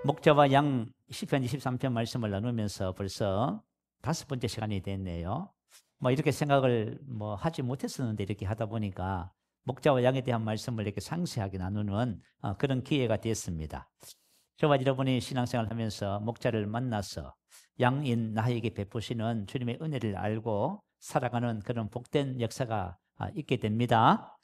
목자와 양 시편 23편 말씀을 나누면서 벌써 5번째 시간이 됐네요. 이렇게 생각을 하지 못했었는데 이렇게 하다 보니까 목자와 양에 대한 말씀을 이렇게 상세하게 나누는 그런 기회가 됐습니다. 저와 여러분이 신앙생활을 하면서 목자를 만나서 양인 나에게 베푸시는 주님의 은혜를 알고 살아가는 그런 복된 역사가 있게 됩니다.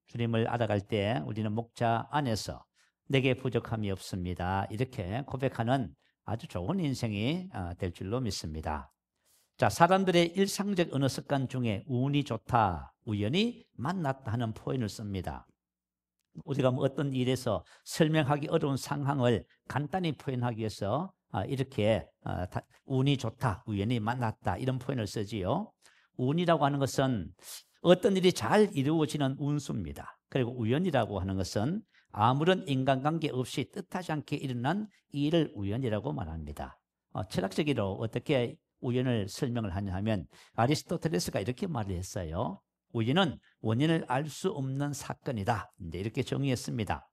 주님을 알아갈 때 우리는 목자 안에서 내게 부족함이 없습니다. 이렇게 고백하는 아주 좋은 인생이 될 줄로 믿습니다. 자, 사람들의 일상적 언어 습관 중에 운이 좋다, 우연히 만났다 하는 표현을 씁니다. 우리가 어떤 일에서 설명하기 어려운 상황을 간단히 표현하기 위해서 이렇게 운이 좋다, 우연히 만났다 이런 표현을 쓰지요. 운이라고 하는 것은 어떤 일이 잘 이루어지는 운수입니다. 그리고 우연이라고 하는 것은 아무런 인간관계 없이 뜻하지 않게 일어난 일을 우연이라고 말합니다. 철학적으로 어떻게 우연을 설명을 하냐 하면 아리스토텔레스가 이렇게 말을 했어요. 우연은 원인을 알 수 없는 사건이다. 이렇게 정의했습니다.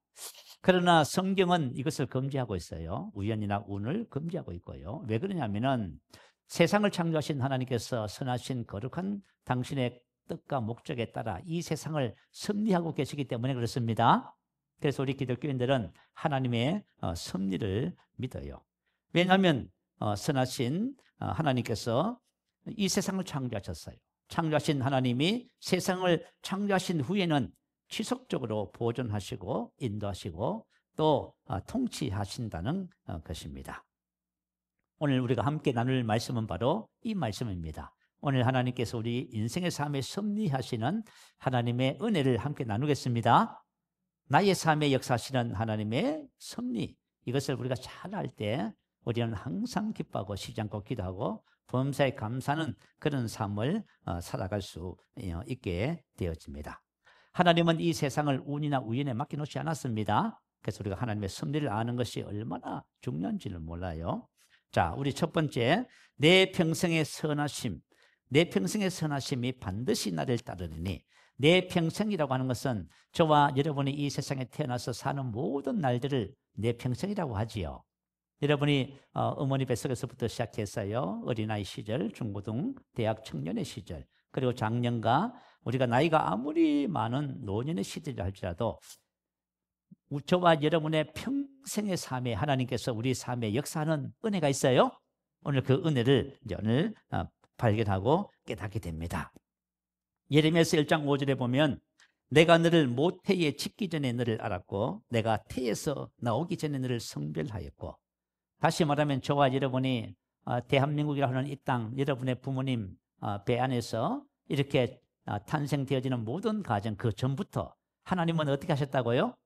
그러나 성경은 이것을 금지하고 있어요. 우연이나 운을 금지하고 있고요. 왜 그러냐면은 세상을 창조하신 하나님께서 선하신 거룩한 당신의 뜻과 목적에 따라 이 세상을 섭리하고 계시기 때문에 그렇습니다. 그래서 우리 기독교인들은 하나님의 섭리를 믿어요. 왜냐하면 선하신 하나님께서 이 세상을 창조하셨어요. 창조하신 하나님이 세상을 창조하신 후에는 지속적으로 보존하시고 인도하시고 또 통치하신다는 것입니다. 오늘 우리가 함께 나눌 말씀은 바로 이 말씀입니다. 오늘 하나님께서 우리 인생의 삶에 섭리하시는 하나님의 은혜를 함께 나누겠습니다. 나의 삶에 역사하시는 하나님의 섭리, 이것을 우리가 잘 알 때 우리는 항상 기뻐하고 쉬지 않고 기도하고 범사에 감사하는 그런 삶을 살아갈 수 있게 되어집니다. 하나님은 이 세상을 운이나 우연에 맡겨놓지 않았습니다. 그래서 우리가 하나님의 섭리를 아는 것이 얼마나 중요한지를 몰라요. 자, 우리 첫 번째, 내 평생의 선하심. 내 평생의 선하심이 반드시 나를 따르리니. 내 평생이라고 하는 것은 저와 여러분이 이 세상에 태어나서 사는 모든 날들을 내 평생이라고 하지요. 여러분이 어머니 뱃속에서부터 시작했어요. 어린아이 시절, 중고등, 대학 청년의 시절, 그리고 장년과 우리가 나이가 아무리 많은 노년의 시절이라 할지라도 저와 여러분의 평생의 삶에 하나님께서 우리 삶에 역사하는 은혜가 있어요. 오늘 그 은혜를 오늘 발견하고 깨닫게 됩니다. 예레미야서 1장 5절에 보면 내가 너를 모태에 짓기 전에 너를 알았고 내가 태에서 나오기 전에 너를 성별하였고. 다시 말하면 저와 여러분이 대한민국이라고 하는 이 땅, 여러분의 부모님 배 안에서 이렇게 탄생되어지는 모든 가정 그 전부터 하나님은 어떻게 하셨다고요?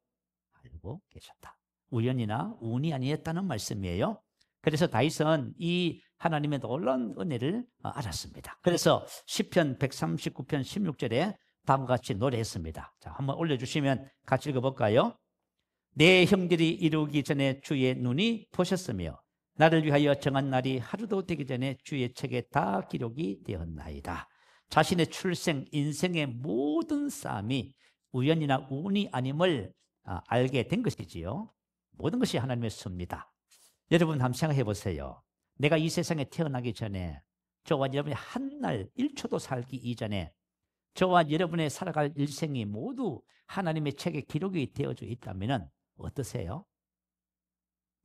알고 계셨다. 우연이나 운이 아니었다는 말씀이에요. 그래서 다윗은 이 하나님의 놀라운 은혜를 알았습니다. 그래서 시편 139편 16절에 다음과 같이 노래했습니다. 자, 한번 올려주시면 같이 읽어볼까요? 내 형들이 이루기 전에 주의 눈이 보셨으며 나를 위하여 정한 날이 하루도 되기 전에 주의 책에 다 기록이 되었나이다. 자신의 출생, 인생의 모든 싸움이 우연이나 운이 아님을 알게 된 것이지요. 모든 것이 하나님의 섭니다. 여러분 한번 생각해 보세요. 내가 이 세상에 태어나기 전에 저와 여러분이 한 날 1초도 살기 이전에 저와 여러분의 살아갈 일생이 모두 하나님의 책에 기록이 되어져 있다면 어떠세요?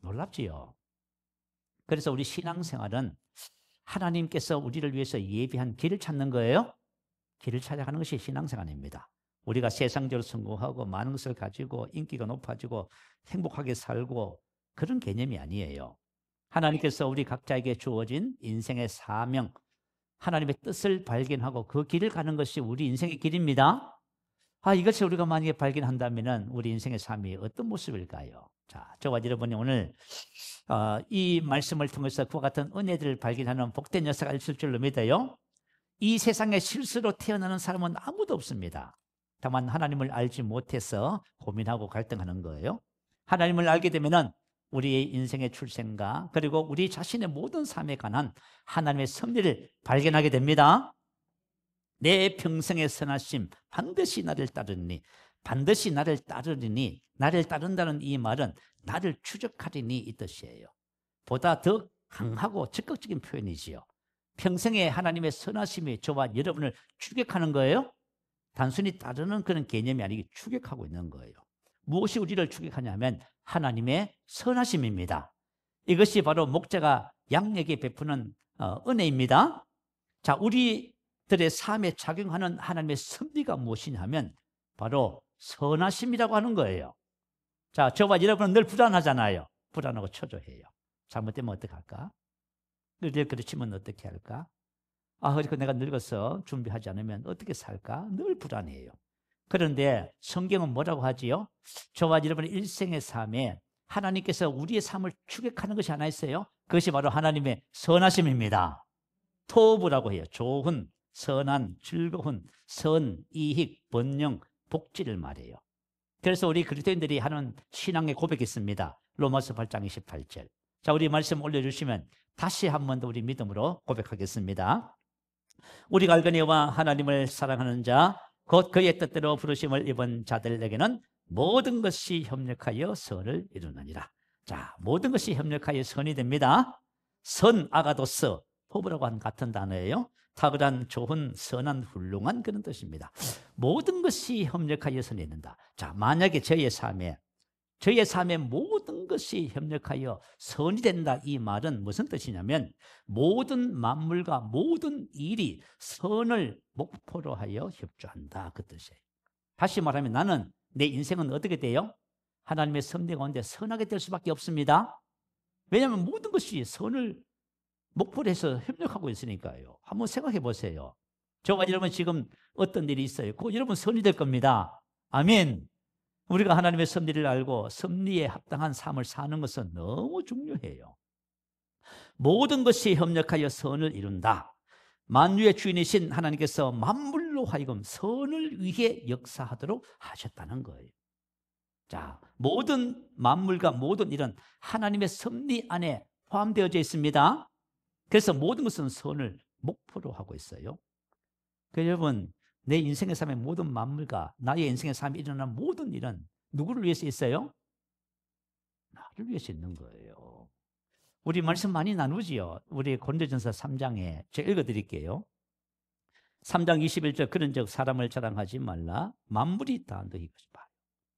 놀랍지요. 그래서 우리 신앙생활은 하나님께서 우리를 위해서 예비한 길을 찾는 거예요. 길을 찾아가는 것이 신앙생활입니다. 우리가 세상적으로 성공하고 많은 것을 가지고 인기가 높아지고 행복하게 살고 그런 개념이 아니에요. 하나님께서 우리 각자에게 주어진 인생의 사명, 하나님의 뜻을 발견하고 그 길을 가는 것이 우리 인생의 길입니다. 이것을 우리가 만약에 발견한다면 우리 인생의 삶이 어떤 모습일까요? 자, 저와 여러분이 오늘 이 말씀을 통해서 그와 같은 은혜들을 발견하는 복된 역사가 있을 줄로 믿어요. 이 세상에 실수로 태어나는 사람은 아무도 없습니다. 다만 하나님을 알지 못해서 고민하고 갈등하는 거예요. 하나님을 알게 되면은 우리의 인생의 출생과 그리고 우리 자신의 모든 삶에 관한 하나님의 섭리를 발견하게 됩니다. 내 평생의 선하심 반드시 나를 따르니. 반드시 나를 따르리니, 나를 따른다는 이 말은 나를 추적하리니 이 뜻이에요. 보다 더 강하고 적극적인 표현이지요. 평생에 하나님의 선하심이 저와 여러분을 추격하는 거예요. 단순히 따르는 그런 개념이 아니고 추격하고 있는 거예요. 무엇이 우리를 추격하냐면 하나님의 선하심입니다. 이것이 바로 목자가 양에게 베푸는 은혜입니다. 자, 우리들의 삶에 작용하는 하나님의 섭리가 무엇이냐면 바로 선하심이라고 하는 거예요. 자, 저와 여러분은 늘 불안하잖아요. 불안하고 초조해요. 잘못되면 어떡할까? 늘 그렇지면 어떻게 할까? 그리고 내가 늙어서 준비하지 않으면 어떻게 살까? 늘 불안해요. 그런데 성경은 뭐라고 하지요? 저와 여러분의 일생의 삶에 하나님께서 우리의 삶을 추격하는 것이 하나 있어요. 그것이 바로 하나님의 선하심입니다. 토부라고 해요. 좋은, 선한, 즐거운, 선, 이익, 번영, 복지를 말해요. 그래서 우리 그리스도인들이 하는 신앙의 고백이 있습니다. 로마서 8장 28절. 자, 우리 말씀 올려주시면 다시 한 번 더 우리 믿음으로 고백하겠습니다. 우리가 알거니와 하나님을 사랑하는 자, 곧 그의 뜻대로 부르심을 입은 자들에게는 모든 것이 협력하여 선을 이루느니라. 자, 모든 것이 협력하여 선이 됩니다. 선, 아가도스, 호브라고 한 같은 단어예요. 탁월한, 좋은, 선한, 훌륭한 그런 뜻입니다. 모든 것이 협력하여 선이 된다. 자, 만약에 저의 삶에 모든 것이 협력하여 선이 된다. 이 말은 무슨 뜻이냐면 모든 만물과 모든 일이 선을 목표로 하여 협조한다. 그 뜻이에요. 다시 말하면 나는 내 인생은 어떻게 돼요? 하나님의 섭리 가운데 선하게 될 수밖에 없습니다. 왜냐하면 모든 것이 선을 목표로 해서 협력하고 있으니까요. 한번 생각해 보세요. 저와 여러분 지금 어떤 일이 있어요? 그 여러분 선이 될 겁니다. 아멘. 우리가 하나님의 섭리를 알고 섭리에 합당한 삶을 사는 것은 너무 중요해요. 모든 것이 협력하여 선을 이룬다. 만유의 주인이신 하나님께서 만물로 하여금 선을 위해 역사하도록 하셨다는 거예요. 자, 모든 만물과 모든 일은 하나님의 섭리 안에 포함되어져 있습니다. 그래서 모든 것은 선을 목표로 하고 있어요. 그래서 여러분, 내 인생의 삶의 모든 만물과 나의 인생의 삶에 일어나는 모든 일은 누구를 위해서 있어요? 나를 위해서 있는 거예요. 우리 말씀 많이 나누지요. 우리 고린도전서 3장에 제가 읽어드릴게요. 3장 21절 그런즉 사람을 자랑하지 말라. 만물이 다 너희 것이다.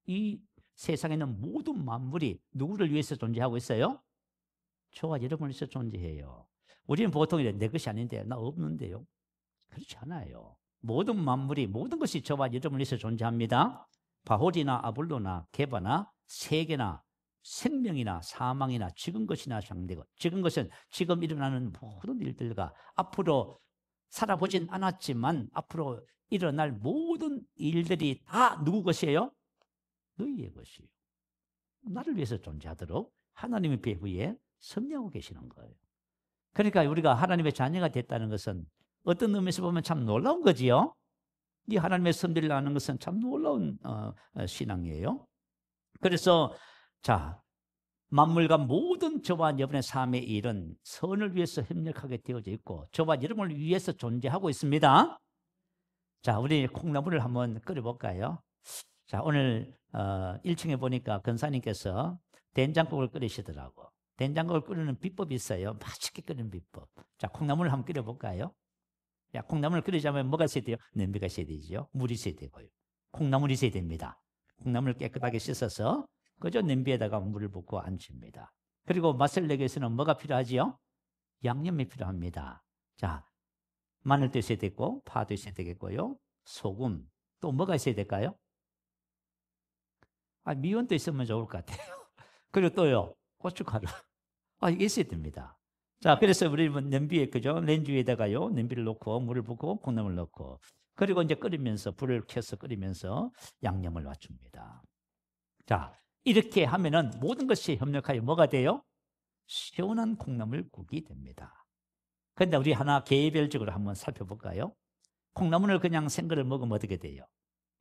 이 세상에는 모든 만물이 누구를 위해서 존재하고 있어요? 저와 여러분을 위해서 존재해요. 우리는 보통 내 것이 아닌데 나 없는데요. 그렇지 않아요. 모든 만물이 모든 것이 저와 여러분을 위해서 존재합니다. 바홀이나 아볼로나 게바나 세계나 생명이나 사망이나 적은 것이나 장대것, 적은 것은 지금 일어나는 모든 일들과 앞으로 살아보진 않았지만 앞으로 일어날 모든 일들이 다 누구 것이에요? 너희의 것이에요. 나를 위해서 존재하도록 하나님의 배후에 섭리하고 계시는 거예요. 그러니까 우리가 하나님의 자녀가 됐다는 것은 어떤 의미에서 보면 참 놀라운 거지요. 이 하나님의 섭리를 아는 것은 참 놀라운 신앙이에요. 그래서 자, 만물과 모든 저와 여러분의 삶의 일은 선을 위해서 협력하게 되어져 있고 저와 여러분을 위해서 존재하고 있습니다. 자, 우리 콩나물을 한번 끓여볼까요? 자, 오늘 1층에 보니까 권사님께서 된장국을 끓이시더라고. 된장국을 끓이는 비법이 있어요. 맛있게 끓이는 비법. 자, 콩나물을 한번 끓여볼까요? 야, 콩나물을 끓이자면 뭐가 있어야 돼요? 냄비가 있어야 되죠. 물이 있어야 되고요. 콩나물이 있어야 됩니다. 콩나물을 깨끗하게 씻어서 그저 냄비에다가 물을 붓고 앉힙니다. 그리고 맛을 내기 위해서는 뭐가 필요하지요? 양념이 필요합니다. 자, 마늘도 있어야 되고 파도 있어야 되겠고요. 소금, 또 뭐가 있어야 될까요? 미원도 있으면 좋을 것 같아요. 그리고 또요, 고춧가루. 이게 있어야 됩니다. 자, 그래서 우리 냄비에, 그죠? 렌즈 위에다가요, 냄비를 놓고 물을 붓고 콩나물을 넣고 그리고 이제 끓이면서 불을 켜서 끓이면서 양념을 맞춥니다. 자, 이렇게 하면은 모든 것이 협력하여 뭐가 돼요? 시원한 콩나물국이 됩니다. 그런데 우리 하나 개별적으로 한번 살펴볼까요? 콩나물을 그냥 생거를 먹으면 어떻게 돼요?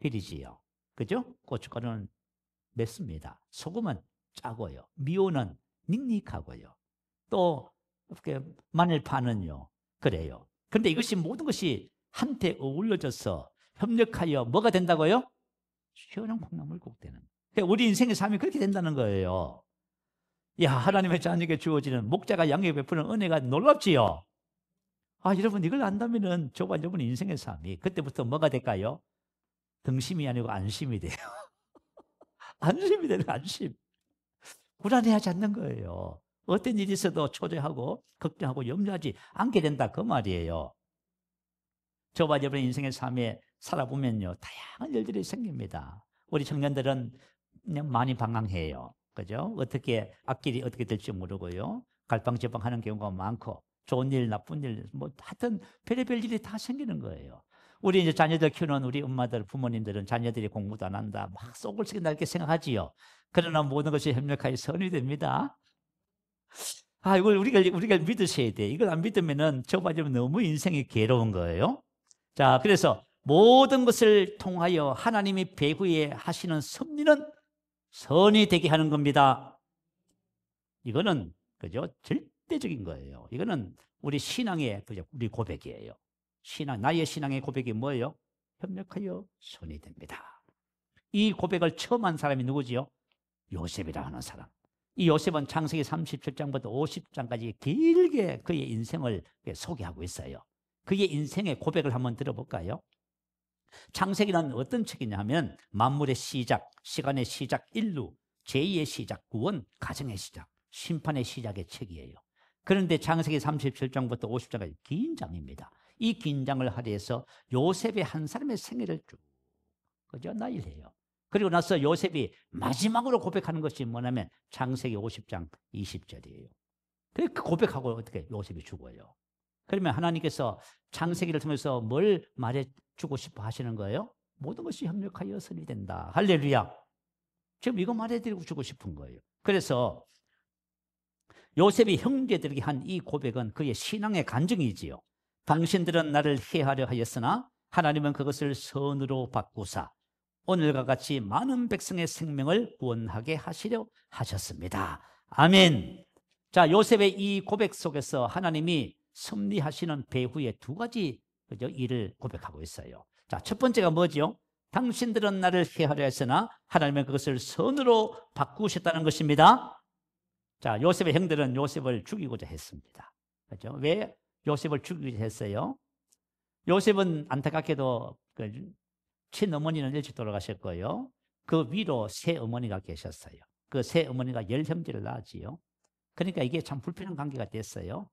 비리지요. 그죠? 고춧가루는 맵습니다. 소금은 짜고요. 미원은 닝닝하고요. 또 마늘파는요. 그래요. 그런데 이것이 모든 것이 한테 어울려져서 협력하여 뭐가 된다고요? 시원한 콩나물국 되는 거예요. 그러니까 우리 인생의 삶이 그렇게 된다는 거예요. 야, 하나님의 자녀에게 주어지는 목자가 양에게 베푸는 은혜가 놀랍지요. 아, 여러분 이걸 안다면은 저와 여러분 인생의 삶이 그때부터 뭐가 될까요? 등심이 아니고 안심이 돼요. 안심이 되는 안심. 불안해하지 않는 거예요. 어떤 일이 있어도 초조하고 걱정하고 염려하지 않게 된다 그 말이에요. 저와 여러분 인생의 삶에 살아보면요, 다양한 일들이 생깁니다. 우리 청년들은 그냥 많이 방황해요. 그죠? 어떻게 앞길이 어떻게 될지 모르고요. 갈팡질팡하는 경우가 많고 좋은 일, 나쁜 일, 뭐 하여튼 별의별 일이 다 생기는 거예요. 우리 이제 자녀들 키우는 우리 엄마들, 부모님들은 자녀들이 공부도 안 한다, 막 속을 썩인다 이렇게 생각하지요. 그러나 모든 것이 협력하여 선이 됩니다. 아, 이걸 우리가 믿으셔야 돼. 이걸 안 믿으면은 저와 여러분 너무 인생이 괴로운 거예요. 자, 그래서 모든 것을 통하여 하나님이 배후에 하시는 섭리는 선이 되게 하는 겁니다. 이거는 그죠? 절대적인 거예요. 이거는 우리 신앙의 그죠? 우리 고백이에요. 나의 신앙의 고백이 뭐예요? 협력하여 선이 됩니다. 이 고백을 처음 한 사람이 누구지요? 요셉이라 하는 사람. 이 요셉은 창세기 37장부터 50장까지 길게 그의 인생을 소개하고 있어요. 그의 인생의 고백을 한번 들어볼까요? 창세기는 어떤 책이냐면 만물의 시작, 시간의 시작, 인류, 제2의 시작, 구원, 가정의 시작, 심판의 시작의 책이에요. 그런데 창세기 37장부터 50장까지 긴 장입니다. 이 긴 장을 할애해서 요셉의 한 사람의 생애를 쭉 그죠? 나열해요. 그리고 나서 요셉이 마지막으로 고백하는 것이 뭐냐면 창세기 50장 20절이에요. 그 고백하고 어떻게 요셉이 죽어요. 그러면 하나님께서 창세기를 통해서 뭘 말해주고 싶어 하시는 거예요? 모든 것이 협력하여 선이 된다. 할렐루야. 지금 이거 말해드리고 주고 싶은 거예요. 그래서 요셉이 형제들에게 한 이 고백은 그의 신앙의 간증이지요. 당신들은 나를 해하려 하였으나 하나님은 그것을 선으로 바꾸사 오늘과 같이 많은 백성의 생명을 구원하게 하시려 하셨습니다. 아멘. 자, 요셉의 이 고백 속에서 하나님이 섭리하시는 배후의 두 가지 그죠? 일을 고백하고 있어요. 자, 첫 번째가 뭐죠? 당신들은 나를 해하려 했으나 하나님은 그것을 선으로 바꾸셨다는 것입니다. 자, 요셉의 형들은 요셉을 죽이고자 했습니다. 그렇죠? 왜 요셉을 죽이고자 했어요? 요셉은 안타깝게도 친어머니는 일찍 돌아가셨고요. 그 위로 새 어머니가 계셨어요. 그 새 어머니가 10형제를 낳았지요. 그러니까 이게 참 불편한 관계가 됐어요.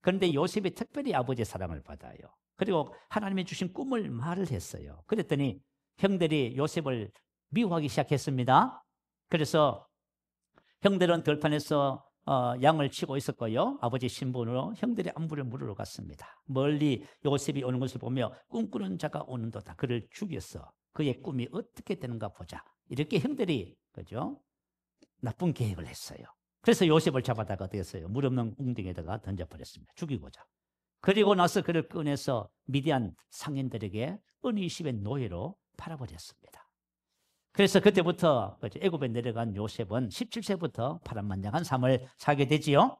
그런데 요셉이 특별히 아버지의 사랑을 받아요. 그리고 하나님이 주신 꿈을 말을 했어요. 그랬더니 형들이 요셉을 미워하기 시작했습니다. 그래서 형들은 들판에서 양을 치고 있었고요. 아버지 신분으로 형들이 안부를 물으러 갔습니다. 멀리 요셉이 오는 것을 보며 꿈꾸는 자가 오는도다. 그를 죽였어. 그의 꿈이 어떻게 되는가 보자. 이렇게 형들이 그죠? 나쁜 계획을 했어요. 그래서 요셉을 잡아다가 어떻게 했어요? 물 없는 웅덩이에다가 던져버렸습니다. 죽이고자. 그리고 나서 그를 꺼내서 미디안 상인들에게 은이십의 노예로 팔아버렸습니다. 그래서 그때부터 애굽에 내려간 요셉은 17세부터 파란만장한 삶을 살게 되지요.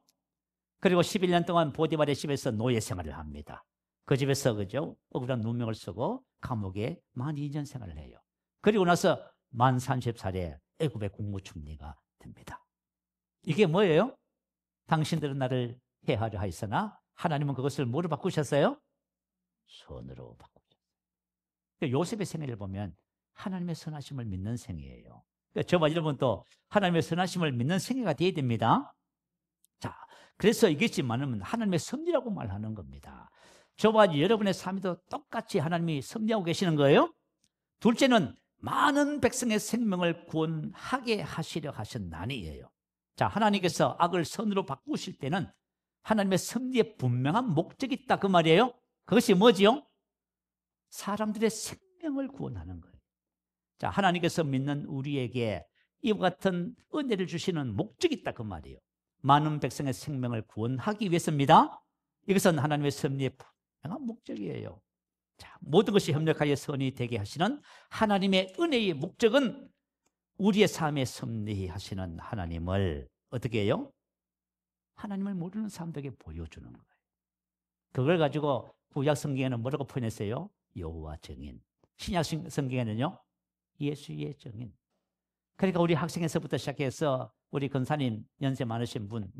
그리고 11년 동안 보디발의 집에서 노예 생활을 합니다. 그 집에서 그죠? 억울한 누명을 쓰고 감옥에 만 2년 생활을 해요. 그리고 나서 만 30살에 애굽의 국무총리가 됩니다. 이게 뭐예요? 당신들은 나를 해하려 하였으나 하나님은 그것을 뭐로 바꾸셨어요? 선으로 바꾸셨어요. 요셉의 생애를 보면 하나님의 선하심을 믿는 생애예요. 그러니까 저와 여러분도 하나님의 선하심을 믿는 생애가 되어야 됩니다. 자, 그래서 이것이 많으면 하나님의 섭리라고 말하는 겁니다. 저와 여러분의 삶에도 똑같이 하나님이 섭리하고 계시는 거예요. 둘째는 많은 백성의 생명을 구원하게 하시려 하셨나니예요. 자, 하나님께서 악을 선으로 바꾸실 때는 하나님의 섭리에 분명한 목적이 있다 그 말이에요. 그것이 뭐지요? 사람들의 생명을 구원하는 거예요. 자, 하나님께서 믿는 우리에게 이와 같은 은혜를 주시는 목적이 있다 그 말이에요. 많은 백성의 생명을 구원하기 위해서입니다. 이것은 하나님의 섭리의 분명한 목적이에요. 자, 모든 것이 협력하여 선이 되게 하시는 하나님의 은혜의 목적은 우리의 삶에 섭리하시는 하나님을 어떻게 해요? 하나님을 모르는 사람들에게 보여주는 거예요. 그걸 가지고 구약 성경에는 뭐라고 표현했어요? 여호와 증인. 신약 성경에는요? 예수의 증인. 그러니까 우리 학생에서부터 시작해서 우리 권사님 연세 많으신 분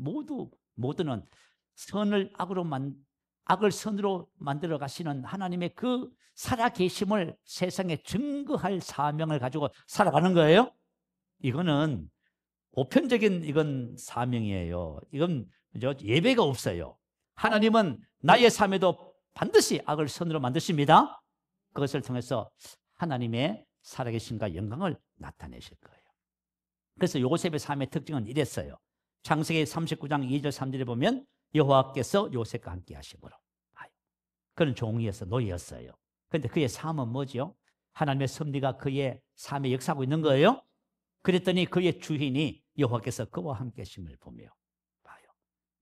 모두는 악을 선으로 만들어 가시는 하나님의 그 살아계심을 세상에 증거할 사명을 가지고 살아가는 거예요. 이거는 보편적인 이건 사명이에요. 이건 예배가 없어요. 하나님은 나의 삶에도 반드시 악을 선으로 만드십니다. 그것을 통해서 하나님의 살아계심과 영광을 나타내실 거예요. 그래서 요셉의 삶의 특징은 이랬어요. 창세기 39장 2절 3절에 보면 여호와께서 요셉과 함께 하심으로. 그는 종이었어, 노예였어요. 그런데 그의 삶은 뭐죠? 하나님의 섭리가 그의 삶에 역사하고 있는 거예요. 그랬더니 그의 주인이 여호와께서 그와 함께 하심을 보며 봐요.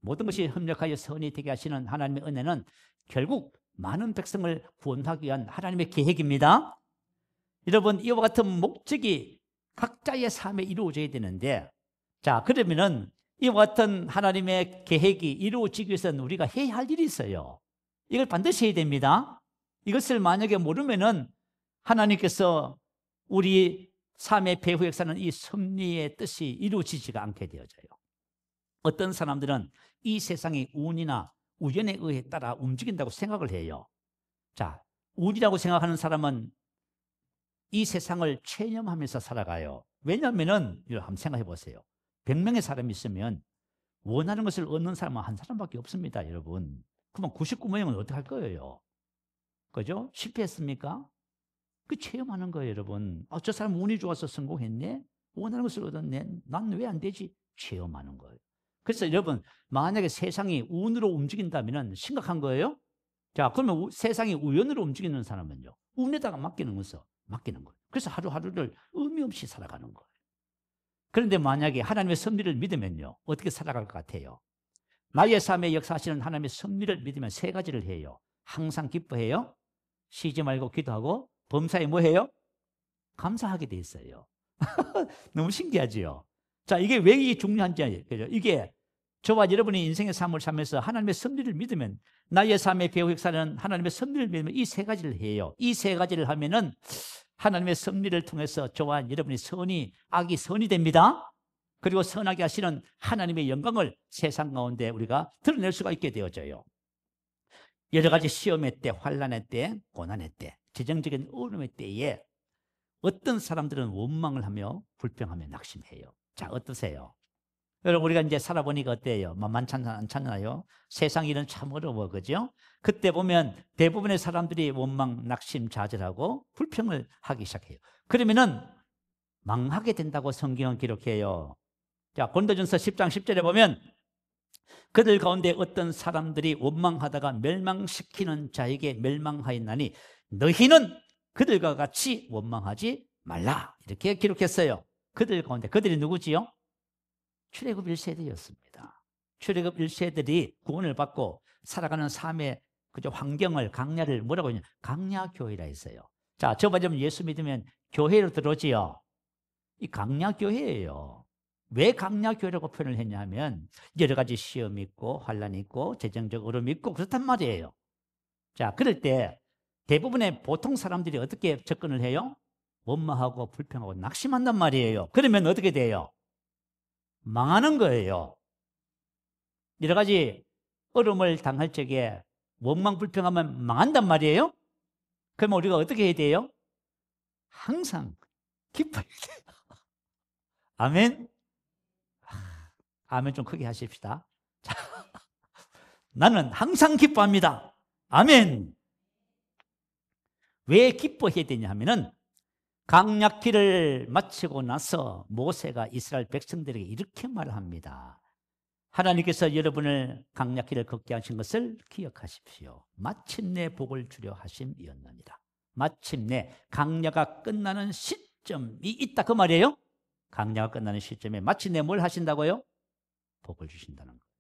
모든 것이 협력하여 선이 되게 하시는 하나님의 은혜는 결국 많은 백성을 구원하기 위한 하나님의 계획입니다. 여러분, 이와 같은 목적이 각자의 삶에 이루어져야 되는데, 자, 그러면은 이와 같은 하나님의 계획이 이루어지기 위해서는 우리가 해야 할 일이 있어요. 이걸 반드시 해야 됩니다. 이것을 만약에 모르면은 하나님께서 우리 삶의 배후 역사는 이 섭리의 뜻이 이루어지지가 않게 되어져요. 어떤 사람들은 이 세상이 운이나 우연에 의해 따라 움직인다고 생각을 해요. 자, 운이라고 생각하는 사람은 이 세상을 체념하면서 살아가요. 왜냐하면은 한번 생각해 보세요. 100명의 사람이 있으면 원하는 것을 얻는 사람은 한 사람밖에 없습니다, 여러분. 그러면 99명은 어떻게 할 거예요? 그죠? 실패했습니까? 그 체험하는 거예요, 여러분. 저 사람 운이 좋아서 성공했네? 원하는 것을 얻었네? 난 왜 안 되지? 체험하는 거예요. 그래서 여러분, 만약에 세상이 운으로 움직인다면 심각한 거예요? 자, 그러면 세상이 우연으로 움직이는 사람은요, 운에다가 맡기는 거예요. 그래서 하루하루를 의미 없이 살아가는 거예요. 그런데 만약에 하나님의 섭리를 믿으면요, 어떻게 살아갈 것 같아요? 나의 삶에 역사하시는 하나님의 섭리를 믿으면 세 가지를 해요. 항상 기뻐해요. 쉬지 말고 기도하고, 범사에 뭐 해요? 감사하게 돼 있어요. 너무 신기하지요? 자, 이게 왜 중요한지, 그죠? 이게 저와 여러분이 인생의 삶을 살면서 하나님의 섭리를 믿으면, 나의 삶의 배후 역사는 하나님의 섭리를 믿으면 이 세 가지를 해요. 이 세 가지를 하면은 하나님의 섭리를 통해서 저와 여러분이 악이 선이 됩니다. 그리고 선하게 하시는 하나님의 영광을 세상 가운데 우리가 드러낼 수가 있게 되어져요. 여러 가지 시험의 때, 환난의 때, 고난의 때, 재정적인 어려움의 때에 어떤 사람들은 원망을 하며 불평하며 낙심해요. 자, 어떠세요? 여러분, 우리가 이제 살아보니까 어때요? 만만치 않잖아요. 세상 일은 참 어려워, 그죠? 그때 보면 대부분의 사람들이 원망, 낙심, 좌절하고 불평을 하기 시작해요. 그러면은 망하게 된다고 성경은 기록해요. 자, 고린도전서 10장 10절에 보면 그들 가운데 어떤 사람들이 원망하다가 멸망시키는 자에게 멸망하였나니 너희는 그들과 같이 원망하지 말라. 이렇게 기록했어요. 그들 가운데, 그들이 누구지요? 출애굽 1세대였습니다. 출애굽 1세들이 구원을 받고 살아가는 삶의 그저 환경을, 강야를 뭐라고 하냐? 강야교회라 했어요. 자, 저번 좀 예수 믿으면 교회로 들어오지요. 이 강야교회예요. 왜 강야교회라고 표현을 했냐면 여러 가지 시험이 있고 환란이 있고 재정적 어려움이 있고 그렇단 말이에요. 자, 그럴 때 대부분의 보통 사람들이 어떻게 접근을 해요? 원망하고 불평하고 낙심한단 말이에요. 그러면 어떻게 돼요? 망하는 거예요. 여러 가지 어려움을 당할 적에 원망 불평하면 망한단 말이에요. 그러면 우리가 어떻게 해야 돼요? 항상 기뻐야 돼요. 아멘? 아멘 좀 크게 하십시다. 자, 나는 항상 기뻐합니다. 아멘. 왜 기뻐해야 되냐 하면은 강약기를 마치고 나서 모세가 이스라엘 백성들에게 이렇게 말합니다. 하나님께서 여러분을 강약기를 걷게 하신 것을 기억하십시오. 마침내 복을 주려 하심이었느니라. 마침내 강야가 끝나는 시점이 있다 그 말이에요. 강야가 끝나는 시점에 마침내 뭘 하신다고요? 복을 주신다는 거예요.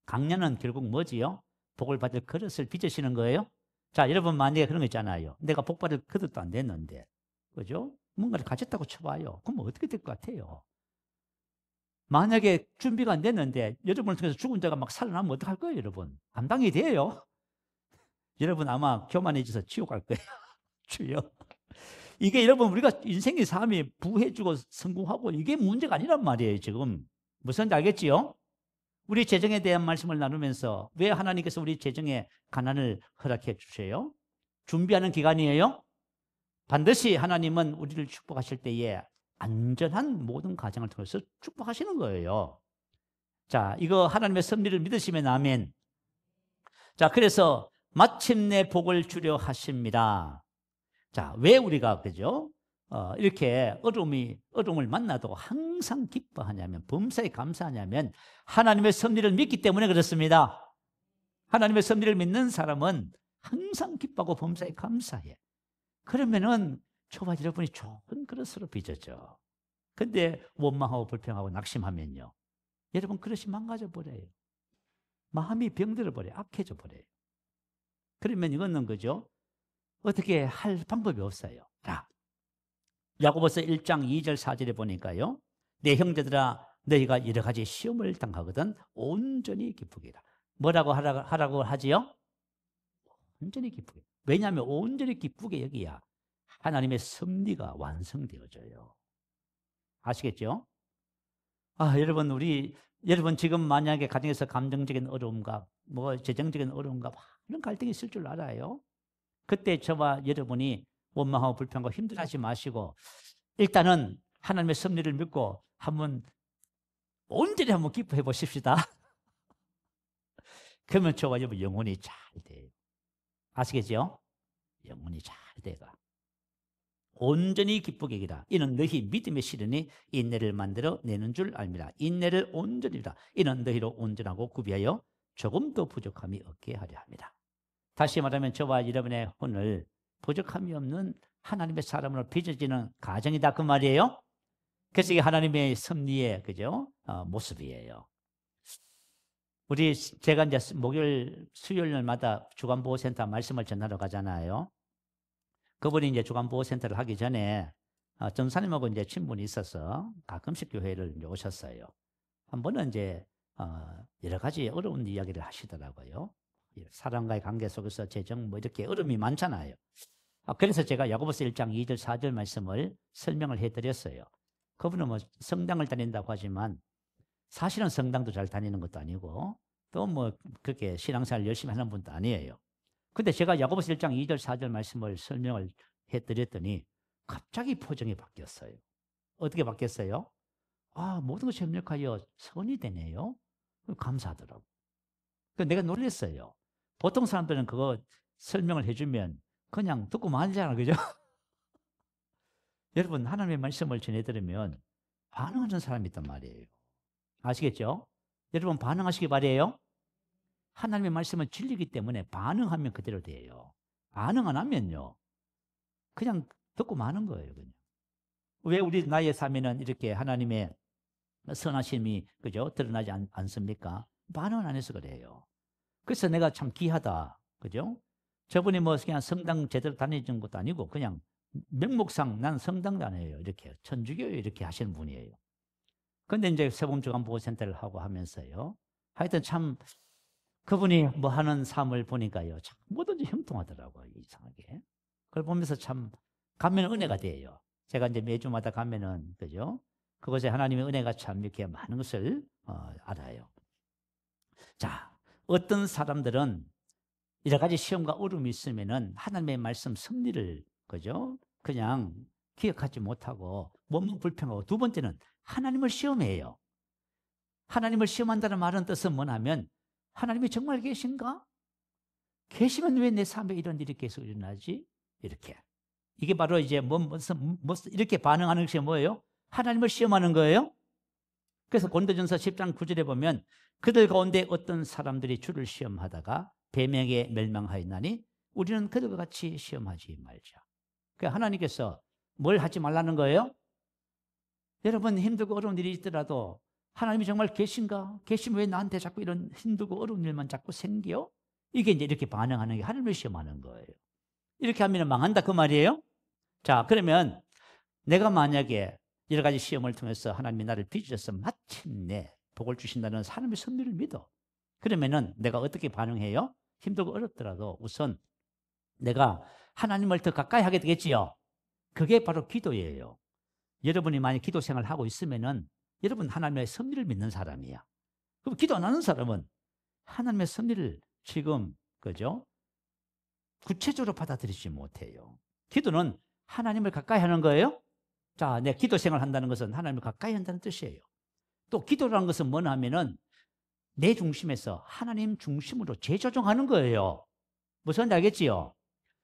강야는 결국 뭐지요? 복을 받을 그릇을 빚으시는 거예요. 자, 여러분 만약에 그런 거 있잖아요. 내가 복 받을 그릇도 안 됐는데, 그죠? 뭔가를 가졌다고 쳐봐요. 그럼 어떻게 될 것 같아요? 만약에 준비가 안 됐는데 여러분을 통해서 죽은 자가 막 살아나면 어떡할 거예요, 여러분? 감당이 돼요? 여러분 아마 교만해져서 지옥 갈 거예요. 주여. 이게 여러분 우리가 인생의 삶이 부해주고 성공하고 이게 문제가 아니란 말이에요. 지금 무슨지 알겠지요? 우리 재정에 대한 말씀을 나누면서 왜 하나님께서 우리 재정에 가난을 허락해 주세요? 준비하는 기간이에요. 반드시 하나님은 우리를 축복하실 때에 안전한 모든 과정을 통해서 축복하시는 거예요. 자, 이거 하나님의 섭리를 믿으시면 아멘. 자, 그래서 마침내 복을 주려 하십니다. 자, 왜 우리가 그죠? 이렇게 어려움을 만나도 항상 기뻐하냐면, 범사에 감사하냐면 하나님의 섭리를 믿기 때문에 그렇습니다. 하나님의 섭리를 믿는 사람은 항상 기뻐하고 범사에 감사해. 그러면은 저와 여러분이 좋은 그릇으로 빚어져. 근데 원망하고 불평하고 낙심하면요, 여러분 그릇이 망가져 버려요. 마음이 병들어 버려요. 악해져 버려요. 그러면 이거는 그죠? 어떻게 할 방법이 없어요. 자, 야고보서 1장 2절 4절에 보니까요, 내 형제들아 너희가 여러 가지 시험을 당하거든 온전히 기쁘게 해라. 뭐라고 하라고 하지요? 온전히 기쁘게. 왜냐하면 온전히 기쁘게 여기야 하나님의 섭리가 완성되어져요. 아시겠죠? 여러분 지금 만약에 가정에서 감정적인 어려움과 뭐 재정적인 어려움과 이런 갈등이 있을 줄 알아요. 그때 저와 여러분이 원망하고 불평하고 힘들어하지 마시고 일단은 하나님의 섭리를 믿고 온전히 한번 기뻐해 보십시다. 그러면 저와 여러분 영혼이 잘 돼요. 아시겠죠? 영혼이 잘 돼가. 온전히 기쁘게 기라. 이는 너희 믿음의 시련이 인내를 만들어 내는 줄 알미라. 인내를 온전히라. 이는 너희로 온전하고 구비하여 조금도 부족함이 없게 하려 합니다. 다시 말하면 저와 여러분의 혼을 부족함이 없는 하나님의 사람으로 빚어지는 가정이다 그 말이에요. 그래서 이게 하나님의 섭리의 그죠? 모습이에요. 제가 이제 목요일 수요일마다 주간보호센터 말씀을 전하러 가잖아요. 그분이 이제 주간보호센터를 하기 전에 전사님하고 이제 친분이 있어서 가끔씩 교회를 이제 오셨어요. 한 번은 이제 여러 가지 어려운 이야기를 하시더라고요. 사람과의 관계 속에서 재정 뭐 이렇게 어려움이 많잖아요. 그래서 제가 야고보서 1장 2절 4절 말씀을 설명을 해드렸어요. 그분은 뭐 성당을 다닌다고 하지만 사실은 성당도 잘 다니는 것도 아니고 또 뭐 그렇게 신앙생활 열심히 하는 분도 아니에요. 근데 제가 야고보서 1장 2절 4절 말씀을 설명을 해드렸더니 갑자기 표정이 바뀌었어요. 어떻게 바뀌었어요? 모든 것이 협력하여 선이 되네요. 감사하더라고요. 내가 놀랐어요. 보통 사람들은 그거 설명을 해주면 그냥 듣고 말잖아, 그죠? 여러분, 하나님의 말씀을 전해드리면 반응하는 사람이 있단 말이에요. 아시겠죠? 여러분, 반응하시기 바래요. 하나님의 말씀은 진리이기 때문에 반응하면 그대로 돼요. 반응 안 하면요, 그냥 듣고 마는 거예요. 그냥. 왜 우리 나의 삶에는 이렇게 하나님의 선하심이 그죠? 드러나지 않습니까? 반응을 안 해서 그래요. 그래서 내가 참 귀하다. 그죠? 저분이 뭐 그냥 성당 제대로 다니는 것도 아니고 그냥 명목상 난 성당 다녀요. 이렇게 천주교 이렇게 하시는 분이에요. 근데 이제 세범주간보호센터를 하고 하면서요, 하여튼 참 그분이 뭐 하는 삶을 보니까요, 참 뭐든지 형통하더라고요. 이상하게. 그걸 보면서 참 가면 은혜가 돼요. 제가 이제 매주마다 가면은 그죠? 그것에 하나님의 은혜가 참 이렇게 많은 것을 알아요. 자, 어떤 사람들은 여러 가지 시험과 어려움이 있으면은 하나님의 말씀 섭리를 그죠? 그냥 기억하지 못하고 원망 불평하고, 두 번째는 하나님을 시험해요. 하나님을 시험한다는 말은 뜻은 뭐냐면 하나님이 정말 계신가? 계시면 왜 내 삶에 이런 일이 계속 일어나지? 이렇게. 이게 바로 이제 이렇게 반응하는 것이 뭐예요? 하나님을 시험하는 거예요. 그래서 고린도전서 10장 9절에 보면 그들 가운데 어떤 사람들이 주를 시험하다가 배명에 멸망하였나니 우리는 그들과 같이 시험하지 말자. 그러니까 하나님께서 뭘 하지 말라는 거예요? 여러분 힘들고 어려운 일이 있더라도 하나님이 정말 계신가? 계시면 왜 나한테 자꾸 이런 힘들고 어려운 일만 자꾸 생겨? 이게 이제 이렇게 반응하는 게 하나님을 시험하는 거예요. 이렇게 하면 망한다 그 말이에요. 자, 그러면 내가 만약에 여러 가지 시험을 통해서 하나님이 나를 빚어서 마침내 복을 주신다는 하나님의 섭리를 믿어. 그러면은 내가 어떻게 반응해요? 힘들고 어렵더라도 우선 내가 하나님을 더 가까이 하게 되겠지요. 그게 바로 기도예요. 여러분이 만약 기도 생활을 하고 있으면은 여러분 하나님의 섭리를 믿는 사람이야. 그럼 기도 안 하는 사람은 하나님의 섭리를 지금 그죠? 구체적으로 받아들이지 못해요. 기도는 하나님을 가까이 하는 거예요. 자, 내 기도 생활을 한다는 것은 하나님을 가까이 한다는 뜻이에요. 또 기도라는 것은 뭐냐 하면은 내 중심에서 하나님 중심으로 재조정하는 거예요. 무슨 알겠지요?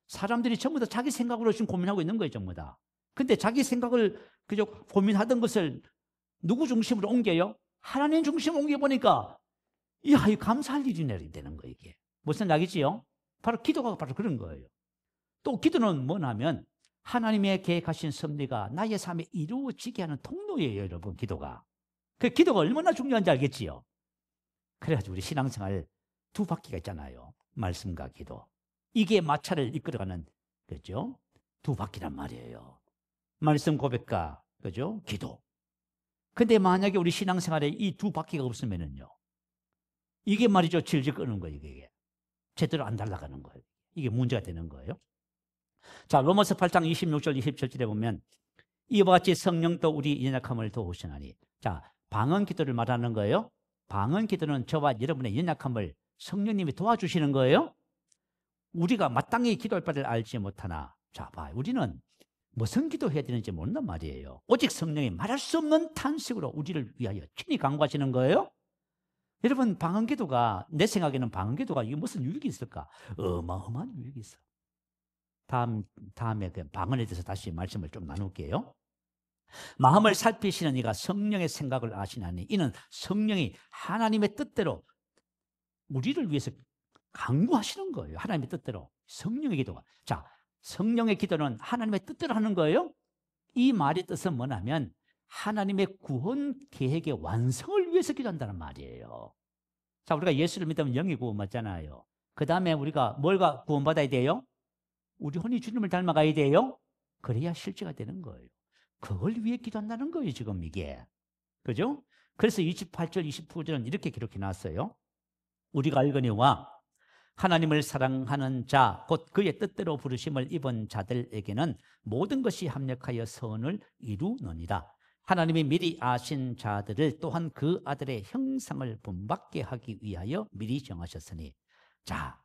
사람들이 전부 다 자기 생각으로 지금 고민하고 있는 거예요, 전부 다. 근데 자기 생각을 그저 고민하던 것을 누구 중심으로 옮겨요? 하나님 중심으로 옮겨보니까 이야, 이 감사할 일이 되는 거예요, 이게. 무슨 알겠지요? 바로 기도가 바로 그런 거예요. 또 기도는 뭐냐면 하나님의 계획하신 섭리가 나의 삶에 이루어지게 하는 통로예요, 여러분, 기도가. 그 기도가 얼마나 중요한지 알겠지요? 그래가지고 우리 신앙생활 두 바퀴가 있잖아요. 말씀과 기도. 이게 마차를 이끌어가는, 그죠? 두 바퀴란 말이에요. 말씀 고백과, 그죠? 기도. 근데 만약에 우리 신앙생활에 이 두 바퀴가 없으면은요, 이게 말이죠, 질질 끄는 거예요, 이게. 제대로 안 달라가는 거예요. 이게 문제가 되는 거예요. 자, 로마서 8장 26절, 27절에 보면 이와 같이 성령도 우리 연약함을 도우시나니. 자, 방언 기도를 말하는 거예요. 방언 기도는 저와 여러분의 연약함을 성령님이 도와주시는 거예요. 우리가 마땅히 기도할 바를 알지 못하나, 자, 봐, 우리는 무슨 기도해야 되는지 모른단 말이에요. 오직 성령이 말할 수 없는 탄식으로 우리를 위하여 친히 간구하시는 거예요. 여러분, 방언 기도가, 내 생각에는 방언 기도가 이게 무슨 유익이 있을까? 어마어마한 유익이 있어. 다음에 그 방언에 대해서 다시 말씀을 좀 나눌게요. 마음을 살피시는 이가 성령의 생각을 아시나니 이는 성령이 하나님의 뜻대로 우리를 위해서 강구하시는 거예요. 하나님의 뜻대로. 성령의 기도가. 자, 성령의 기도는 하나님의 뜻대로 하는 거예요. 이 말의 뜻은 뭐냐면 하나님의 구원 계획의 완성을 위해서 기도한다는 말이에요. 자, 우리가 예수를 믿으면 영이 구원받잖아요. 그 다음에 우리가 뭘 구원받아야 돼요? 우리 혼이 주님을 닮아가야 돼요. 그래야 실제가 되는 거예요. 그걸 위해 기도한다는 거예요, 지금 이게. 그죠? 그래서 28절, 29절은 이렇게 기록해 놨어요. 우리가 알거니와 하나님을 사랑하는 자, 곧 그의 뜻대로 부르심을 입은 자들에게는 모든 것이 합력하여 선을 이루느니라. 하나님이 미리 아신 자들을 또한 그 아들의 형상을 본받게 하기 위하여 미리 정하셨으니. 자,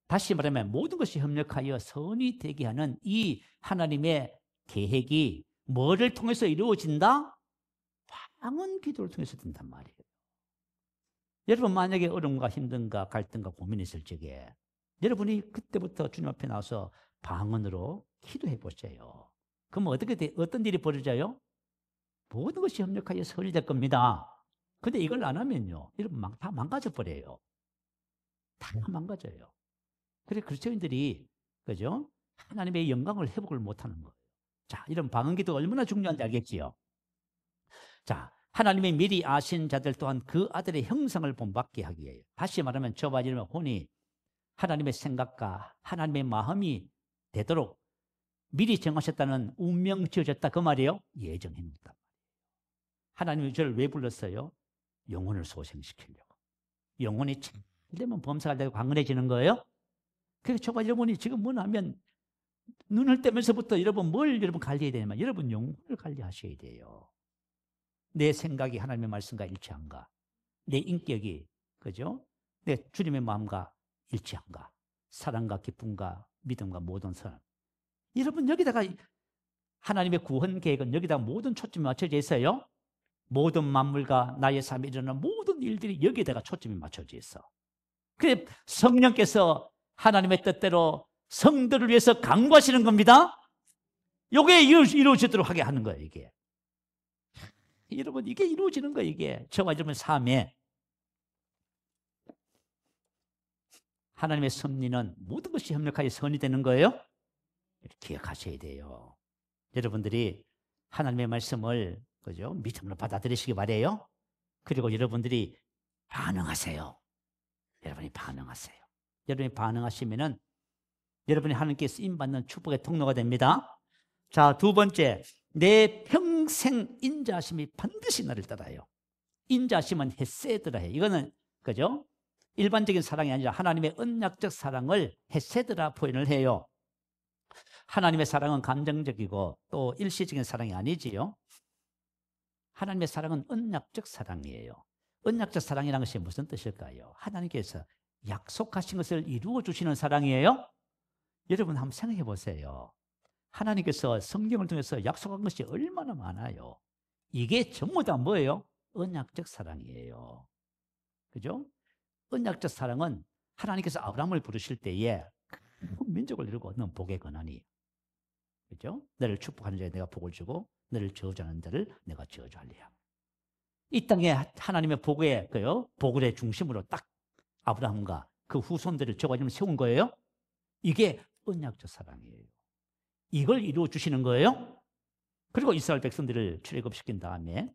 다시 말하면 모든 것이 협력하여 선이 되게 하는 이 하나님의 계획이 뭐를 통해서 이루어진다? 방언 기도를 통해서 된단 말이에요. 여러분, 만약에 어려움과 힘든가 갈등과 고민이 있을 적에 여러분이 그때부터 주님 앞에 나와서 방언으로 기도해 보세요. 그럼 어떤 일이 벌어져요? 모든 것이 협력하여 선이 될 겁니다. 근데 이걸 안 하면요, 여러분 다 망가져 버려요. 다 망가져요. 그래서 그리스도인들이, 그죠? 하나님의 영광을 회복을 못하는 거예요. 자, 이런 방언 기도가 얼마나 중요한지 알겠지요? 자, 하나님이 미리 아신 자들 또한 그 아들의 형상을 본받게 하기 위해. 다시 말하면 저와 여러분의 혼이 하나님의 생각과 하나님의 마음이 되도록 미리 정하셨다는 운명 지어졌다 그 말이에요. 예정해 놓았단 말이에요. 하나님이 저를 왜 불렀어요? 영혼을 소생시키려고. 영혼이 잘 되면 범사가 되고 강건해지는 거예요. 그래서 저와 여러분이 지금 뭐냐면 눈을 떼면서부터 여러분 뭘 관리해야 되냐면 여러분 영혼을 관리하셔야 돼요. 내 생각이 하나님의 말씀과 일치한가? 내 인격이, 그죠? 내 주님의 마음과 일치한가? 사랑과 기쁨과 믿음과 모든 사람. 여러분 여기다가 하나님의 구원 계획은 여기다 모든 초점이 맞춰져 있어요. 모든 만물과 나의 삶에 일어나는 모든 일들이 여기에다가 초점이 맞춰져 있어. 그래 성령께서 하나님의 뜻대로 성도를 위해서 강구하시는 겁니다. 이게 이루어지도록 하게 하는 거예요, 이게. 여러분, 이게 이루어지는 거예요, 이게. 저와 여러분의 삶에. 하나님의 섭리는 모든 것이 협력하여 선이 되는 거예요. 기억하셔야 돼요. 여러분들이 하나님의 말씀을, 그죠? 믿음으로 받아들이시기 바래요. 그리고 여러분들이 반응하세요. 여러분이 반응하세요. 여러분이 반응하시면은 여러분이 하나님께 쓰임받는 축복의 통로가 됩니다. 자, 두 번째, 내 평생 인자하심이 반드시 나를 따라요. 인자하심은 헤세드라 해요. 이거는, 그죠? 일반적인 사랑이 아니라 하나님의 언약적 사랑을 헤세드라 표현을 해요. 하나님의 사랑은 감정적이고 또 일시적인 사랑이 아니지요. 하나님의 사랑은 언약적 사랑이에요. 언약적 사랑이라는 것이 무슨 뜻일까요? 하나님께서 약속하신 것을 이루어 주시는 사랑이에요. 여러분 한번 생각해 보세요. 하나님께서 성경을 통해서 약속한 것이 얼마나 많아요. 이게 전부 다 뭐예요? 언약적 사랑이에요. 그죠? 언약적 사랑은 하나님께서 아브라함을 부르실 때에 큰 민족을 이루고 넌 복의 권한이, 그죠? 너를 축복하는 자에 내가 복을 주고 너를 저주하는 자를 내가 저주하리라. 이 땅에 하나님의 복의 복의 중심으로 딱 아브라함과 그 후손들을 저와 이름을 세운 거예요. 이게 언약적 사랑이에요. 이걸 이루어 주시는 거예요. 그리고 이스라엘 백성들을 출애굽시킨 다음에,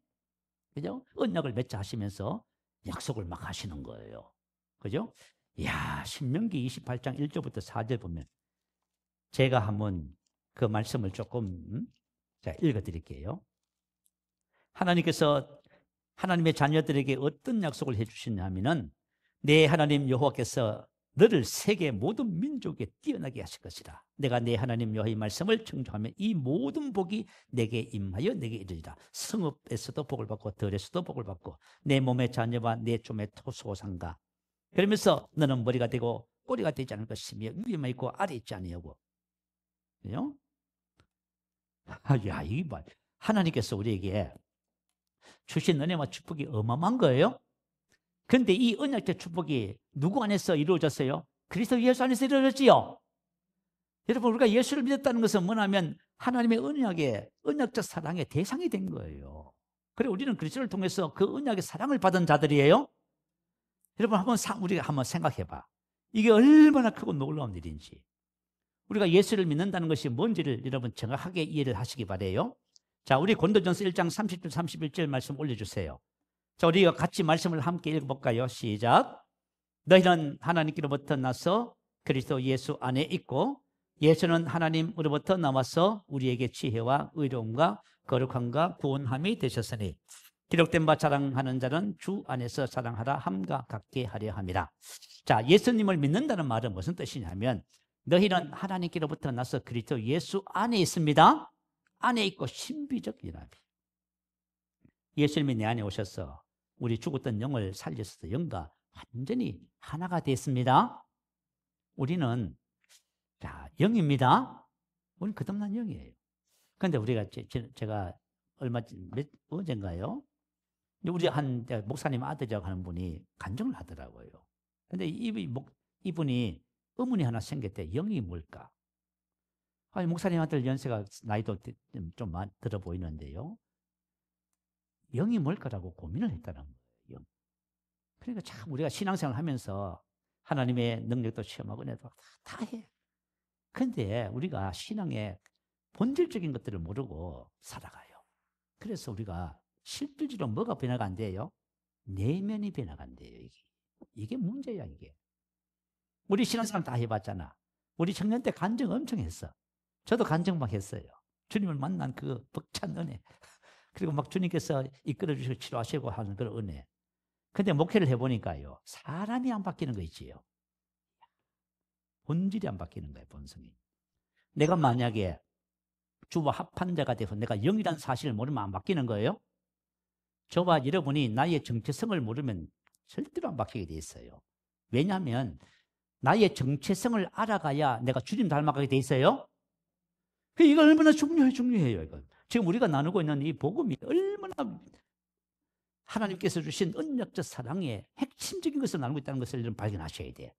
그죠? 언약을 맺자 하시면서 약속을 막 하시는 거예요. 그죠? 이야, 신명기 28장 1절부터 4절 보면 제가 한번 그 말씀을 조금 읽어 드릴게요. 하나님께서 하나님의 자녀들에게 어떤 약속을 해 주시냐면은 내 하나님 여호와께서 너를 세계 모든 민족에 뛰어나게 하실 것이라. 내가 내 하나님 여호와의 말씀을 청조하면 이 모든 복이 내게 임하여 내게 이르리라. 성읍에서도 복을 받고 들에서도 복을 받고 내 몸의 자녀와 내 좀의 토소상가. 그러면서 너는 머리가 되고 꼬리가 되지 않을 것이며 위에만 있고 아래 있지 아니하고. 그죠? 야, 이 말. 하나님께서 우리에게 주신 은혜와 축복이 어마어마한 거예요. 그런데 이 언약적 축복이 누구 안에서 이루어졌어요? 그리스도 예수 안에서 이루어졌지요. 여러분, 우리가 예수를 믿었다는 것은 뭐냐면 하나님의 언약적 사랑의 대상이 된 거예요. 그래, 우리는 그리스도를 통해서 그 언약의 사랑을 받은 자들이에요. 여러분, 우리가 한번 생각해봐. 이게 얼마나 크고 놀라운 일인지. 우리가 예수를 믿는다는 것이 뭔지를 여러분 정확하게 이해를 하시기 바라요. 자, 우리 고린도전서 1장 30절 31절 말씀 올려주세요. 자, 우리가 같이 말씀을 함께 읽어볼까요? 시작. 너희는 하나님께로부터 나서 그리스도 예수 안에 있고 예수는 하나님으로부터 나와서 우리에게 지혜와 의로움과 거룩함과 구원함이 되셨으니 기록된 바 자랑하는 자는 주 안에서 자랑하라 함과 같게 하려 함이라. 자, 예수님을 믿는다는 말은 무슨 뜻이냐면 너희는 하나님께로부터 나서 그리스도 예수 안에 있습니다. 안에 있고 신비적 연합이. 예수님이 내 안에 오셔서 우리 죽었던 영을 살려서 영과 완전히 하나가 됐습니다. 우리는 영입니다. 우리는 거듭난 영이에요. 그런데 우리가 제가 언젠가요? 우리 한 목사님 아들이라고 하는 분이 간증을 하더라고요. 근데 이분이 의문이 하나 생겼대. 영이 뭘까? 아니, 목사님 아들 연세가 나이도 좀 들어 보이는데요. 영이 뭘까라고 고민을 했다는 거예요. 그러니까 참 우리가 신앙생활을 하면서 하나님의 능력도 체험하고 은혜도 다 해. 그런데 우리가 신앙의 본질적인 것들을 모르고 살아가요. 그래서 우리가 실질적으로 뭐가 변화가 안 돼요? 내면이 변화가 안 돼요. 이게 문제야, 이게. 우리 신앙생활 다 해봤잖아. 우리 청년 때 간증 엄청 했어. 저도 간증 막 했어요. 주님을 만난 그 벅찬 은혜. 그리고 막 주님께서 이끌어 주시고 치료하시고 하는 그런 은혜. 근데 목회를 해보니까요, 사람이 안 바뀌는 거 있지요. 본질이 안 바뀌는 거예요, 본성이. 내가 만약에 주와 합한 자가 돼서 내가 영이라는 사실을 모르면 안 바뀌는 거예요. 저와 여러분이 나의 정체성을 모르면 절대로 안 바뀌게 돼 있어요. 왜냐하면 나의 정체성을 알아가야 내가 주님 닮아가게 돼 있어요. 이거 얼마나 중요해요. 이거. 지금 우리가 나누고 있는 이 복음이 얼마나 하나님께서 주신 언약적 사랑의 핵심적인 것을 나누고 있다는 것을 여러분 발견하셔야 돼요.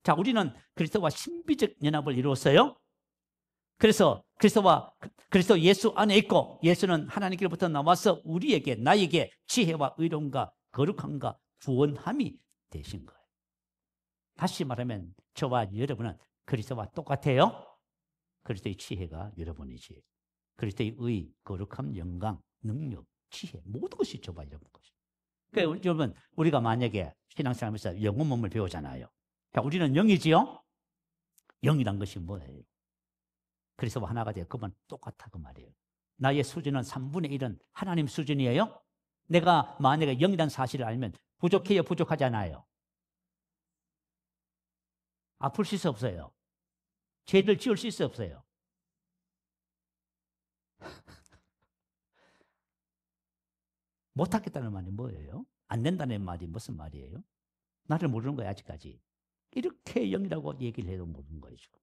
자, 우리는 그리스도와 신비적 연합을 이루었어요. 그래서 그리스도 예수 안에 있고 예수는 하나님께로부터 나와서 우리에게 나에게 지혜와 의로움과 거룩함과 구원함이 되신 거예요. 다시 말하면 저와 여러분은 그리스도와 똑같아요. 그리스도의 지혜가 여러분이지. 그리스도의 의, 거룩함, 영광, 능력, 지혜 모든 것이 저와 여러분 것이에요. 그러니까 여러분 우리가 만약에 신앙생활하면서 영혼 몸을 배우잖아요. 그러니까 우리는 영이지요. 영이란 것이 뭐예요? 그리스도와 하나가 되어 그만 똑같아 그 말이에요. 나의 수준은 3분의 1은 하나님 수준이에요. 내가 만약에 영이라는 사실을 알면 부족해요, 부족하지 않아요? 아플 수 있어 없어요? 죄를 지을 수 있어 없어요? 못하겠다는 말이 뭐예요? 안 된다는 말이 무슨 말이에요? 나를 모르는 거야 아직까지. 이렇게 영이라고 얘기를 해도 모르는 거예요 지금.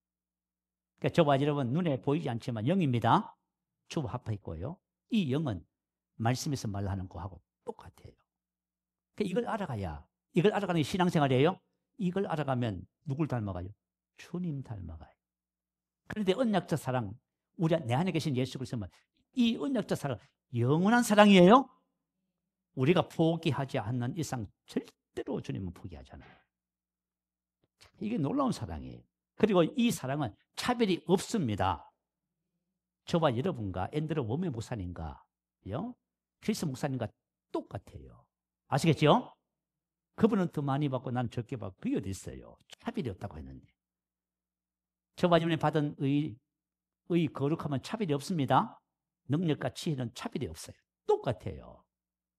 그러니까 저와 여러분 눈에 보이지 않지만 영입니다. 주합해 있고요. 이 영은 말씀에서 말하는 거하고 똑같아요. 그러니까 이걸 알아가야, 이걸 알아가는 게 신앙생활이에요. 이걸 알아가면 누굴 닮아가요? 주님 닮아가요. 그런데 언약적 사랑, 내 안에 계신 예수 그리스도는 이 언약적 사랑 영원한 사랑이에요. 우리가 포기하지 않는 이상 절대로 주님은 포기하지 않아요. 이게 놀라운 사랑이에요. 그리고 이 사랑은 차별이 없습니다. 저와 여러분과 앤드루 워메 목사님과 크리스 목사님과 똑같아요. 아시겠죠? 그분은 더 많이 받고 나는 적게 받고 그게 어디 있어요? 차별이 없다고 했는데. 저와 여러분이 받은 의 거룩함은 차별이 없습니다. 능력과 지혜는 차별이 없어요. 똑같아요.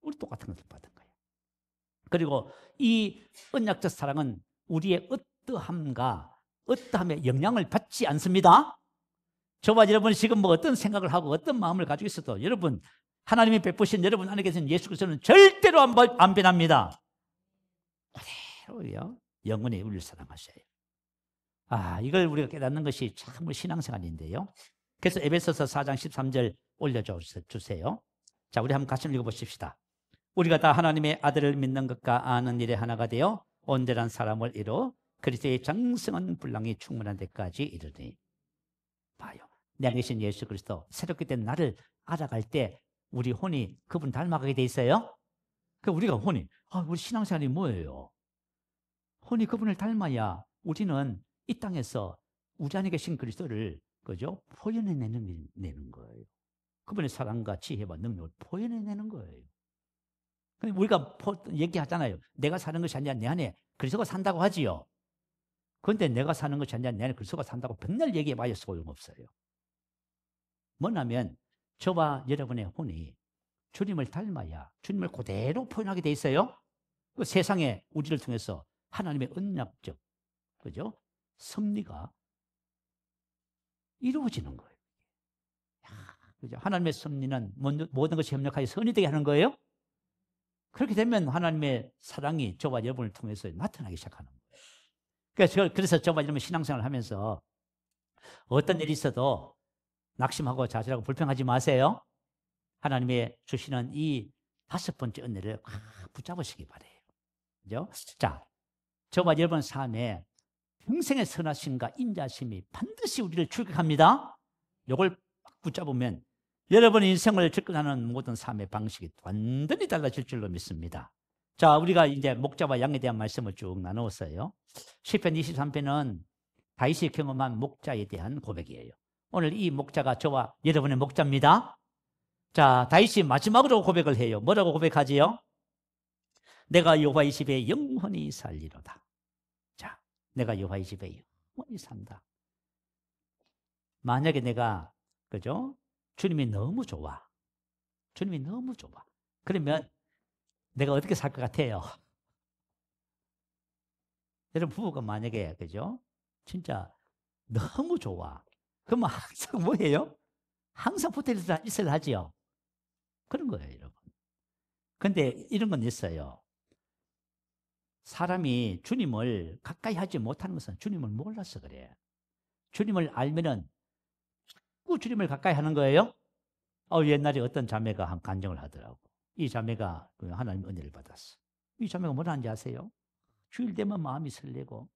우리 똑같은 것을 받은 거예요. 그리고 이 언약적 사랑은 우리의 어떠함에 영향을 받지 않습니다. 저와 여러분이 지금 뭐 어떤 생각을 하고 어떤 마음을 가지고 있어도 여러분, 하나님이 베푸신 여러분 안에 계신 예수 그리스도는 절대로 안 변합니다. 그대로요. 영원히 우리를 사랑하셔요. 이걸 우리가 깨닫는 것이 참 신앙생활인데요. 그래서 에베소서 4장 13절 올려주세요. 자, 우리 한번 같이 읽어보십시다. 우리가 다 하나님의 아들을 믿는 것과 아는 일에 하나가 되어 온전한 사람을 이루 그리스도의 장성한 분량이 충만한 데까지 이르니. 봐요. 내 안에 계신 예수 그리스도, 새롭게 된 나를 알아갈 때 우리 혼이 그분 닮아가게 돼 있어요. 우리가 혼이, 우리 신앙생활이 뭐예요? 혼이 그분을 닮아야 우리는 이 땅에서 우리 안에 계신 그리스도를 포현해내는 거예요. 그분의 사랑과 지혜와 능력을 포현해내는 거예요. 우리가 얘기하잖아요. 내가 사는 것이 아니라 내 안에 그리스도가 산다고 하지요. 그런데 내가 사는 것이 아니라 내 안에 그리스도가 산다고 백날 얘기해봐야 소용없어요. 뭐냐면 저와 여러분의 혼이 주님을 닮아야 주님을 그대로 표현하게 돼 있어요. 그 세상에 우리를 통해서 하나님의 언약적 섭리가 이루어지는 거예요. 그죠? 하나님의 섭리는 모든 것이 협력하여 선이 되게 하는 거예요. 그렇게 되면 하나님의 사랑이 저와 여러분을 통해서 나타나기 시작하는 거예요. 그래서 저와 여러분 신앙생활을 하면서 어떤 일이 있어도 낙심하고 좌절하고 불평하지 마세요. 하나님의 주시는 이 5번째 은혜를 붙잡으시기 바래요. 그죠? 자, 저와 여러분 삶에 평생의 선하심과 인자심이 반드시 우리를 출격합니다. 이걸 붙잡으면 여러분의 인생을 접근하는 모든 삶의 방식이 완전히 달라질 줄로 믿습니다. 자, 우리가 이제 목자와 양에 대한 말씀을 쭉 나누었어요. 시편 23편은 다윗이 경험한 목자에 대한 고백이에요. 오늘 이 목자가 저와 여러분의 목자입니다. 자, 다윗이 마지막으로 고백을 해요. 뭐라고 고백하지요? 내가 여호와의 집에 영원히 살리로다. 자, 내가 여호와의 집에 영원히 산다. 만약에 내가 주님이 너무 좋아. 주님이 너무 좋아. 그러면 내가 어떻게 살 것 같아요? 여러분 부부가 만약에 진짜 너무 좋아. 그러면 항상 뭐예요? 항상 붙어 있어야 하지요. 그런 거예요, 여러분. 근데 이런 건 있어요. 사람이 주님을 가까이 하지 못하는 것은 주님을 몰라서 그래. 주님을 알면은 자꾸 주님을 가까이 하는 거예요. 옛날에 어떤 자매가 한 간증을 하더라고. 이 자매가 하나님의 은혜를 받았어. 이 자매가 뭐라 하는지 아세요? 주일 되면 마음이 설레고,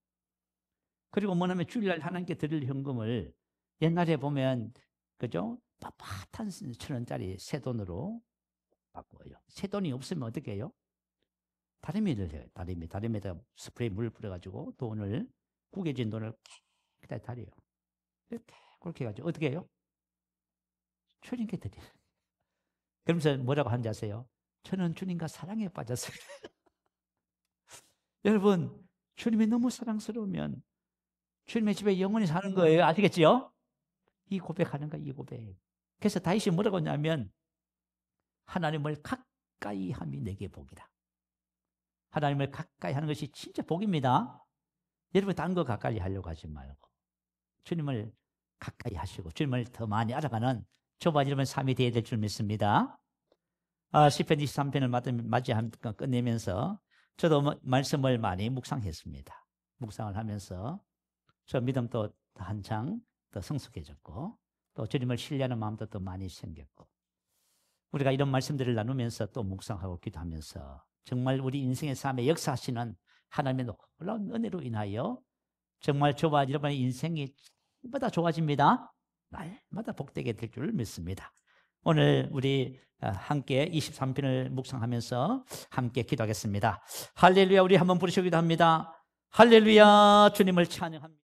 그리고 뭐냐면 주일날 하나님께 드릴 현금을 옛날에 보면 빳빳한 1,000원짜리 새 돈으로 바꿔요. 새 돈이 없으면 어떻게 해요? 다리미를 해요. 다리미에다 스프레이 물 뿌려가지고 돈을, 구겨진 돈을 그다 다려요. 이렇게 그렇게 해가지고 어떻게 해요? 주님께 드려요. 그러면서 뭐라고 하는지 아세요? 저는 주님과 사랑에 빠졌어요. 여러분, 주님이 너무 사랑스러우면 주님의 집에 영원히 사는 거예요. 아시겠지요? 이 고백하는 거야, 이 고백. 그래서 다윗이 뭐라고 하냐면 하나님을 가까이 함이 내게 복이다. 하나님을 가까이 하는 것이 진짜 복입니다. 여러분 다른 거 가까이 하려고 하지 말고 주님을 가까이 하시고 주님을 더 많이 알아가는 저와 여러분 삶이 되어야 될 줄 믿습니다. 시편 23편을 맞이하니까 끝내면서 저도 말씀을 많이 묵상했습니다. 묵상을 하면서 저 믿음도 한창 더 성숙해졌고 또 주님을 신뢰하는 마음도 더 많이 생겼고 우리가 이런 말씀들을 나누면서 또 묵상하고 기도하면서 정말 우리 인생의 삶에 역사하시는 하나님의 놀라운 은혜로 인하여 정말 저와 여러분의 인생이 날마다 좋아집니다. 날마다 복되게 될 줄 믿습니다. 오늘 우리 함께 23편을 묵상하면서 함께 기도하겠습니다. 할렐루야. 우리 한번 부르시기도 합니다. 할렐루야. 주님을 찬양합니다.